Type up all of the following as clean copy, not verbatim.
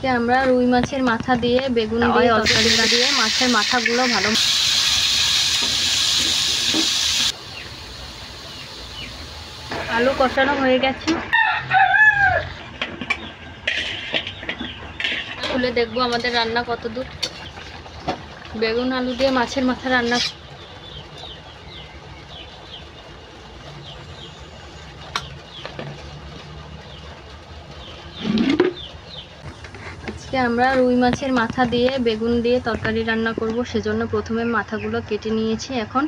আজকে আমরা রুই মাছের মাথা দিয়ে বেগুন দিয়ে তরকারি দিয়ে মাছের মাথাগুলো ভালো আলু কষানো হয়ে গেছে। খুলে দেখবো আমাদের রান্না কত দূর। বেগুন আলু দিয়ে মাছের মাথা রান্না। আজকে আমরা রুই মাছের মাথা দিয়ে বেগুন দিয়ে তরকারি রান্না করব, সেজন্য প্রথমে মাথাগুলো কেটে নিয়েছি। এখন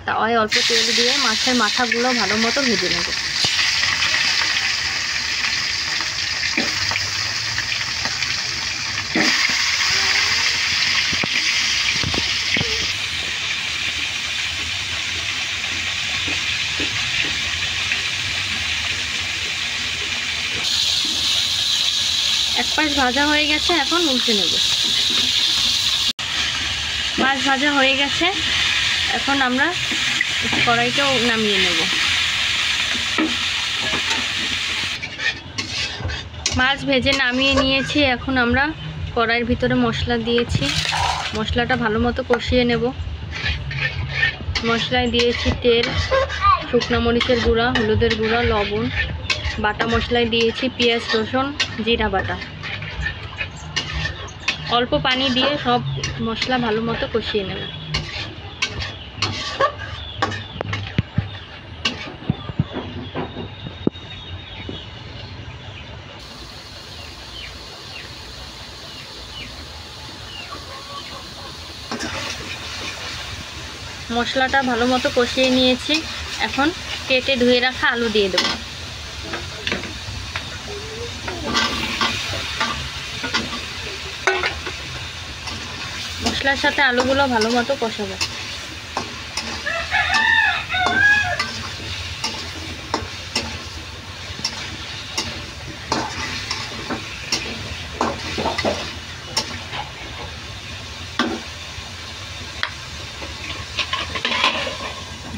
তাওয়ায় অল্প তেল দিয়ে মাছের মাথাগুলো ভালো মতো ভেজে নেব। এক পাশ ভাজা হয়ে গেছে, এখন উল্টে নেব। মাছ ভাজা হয়ে গেছে, এখন আমরা কড়াইটাও নামিয়ে নেব। মাছ ভেজে নামিয়ে নিয়েছি। এখন আমরা কড়াইয়ের ভিতরে মশলা দিয়েছি, মশলাটা ভালো মতো কষিয়ে নেব। মশলায় দিয়েছি তেল, শুকনো মরিচের গুঁড়া, হলুদের গুঁড়া, লবণ, বাটা মশলায় দিয়েছি পেঁয়াজ, রসুন, জিরা বাটা। অল্প পানি দিয়ে সব মশলা ভালো মতো কষিয়ে নেব। মশলাটা ভালো মতো কষিয়ে নিয়েছি। এখন কেটে ধুয়ে রাখা আলু দিয়ে দেব। মশলার সাথে আলুগুলো ভালো মতো কষাবো।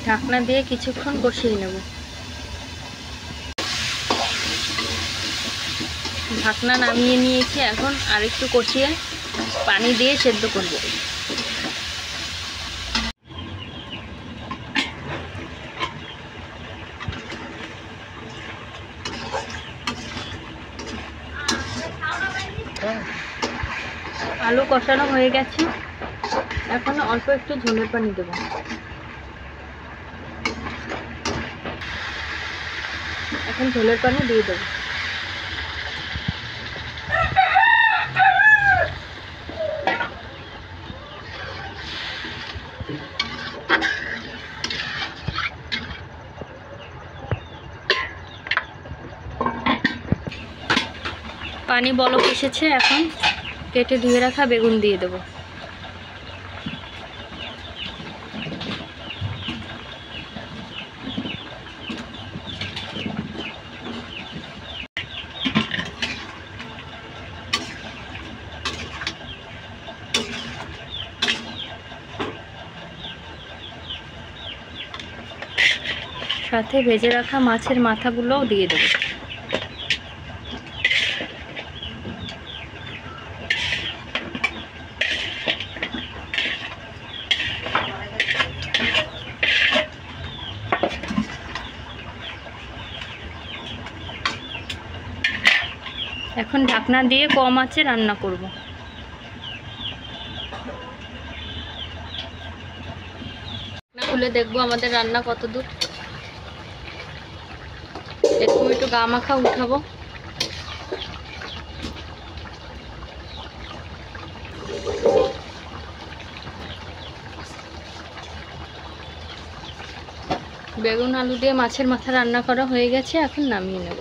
ঢাকনা দিয়ে কিছুক্ষণ কষিয়ে নেব। ঢাকনা নামিয়ে নিয়েছি। এখন আরেকটু কষিয়ে পানি দিয়ে সেদ্ধ করব। আলু কষানো হয়ে গেছে, এখন অল্প একটু ঝোলের পানি দেব। এখন ঝোলের পানি দিয়ে দেব। পানি বলক এসেছে, এখন কেটে ধুয়ে রাখা বেগুন দিয়ে দেব। সাথে ভেজে রাখা মাছের মাথাগুলোও দিয়ে দেব। এখন ঢাকনা দিয়ে কম আঁচে রান্না করব। খুলে দেখবো আমাদের রান্না কত দূর। একটু গা মাখা উঠাবো। বেগুন আলু দিয়ে মাছের মাথা রান্না করা হয়ে গেছে, এখন নামিয়ে নেব।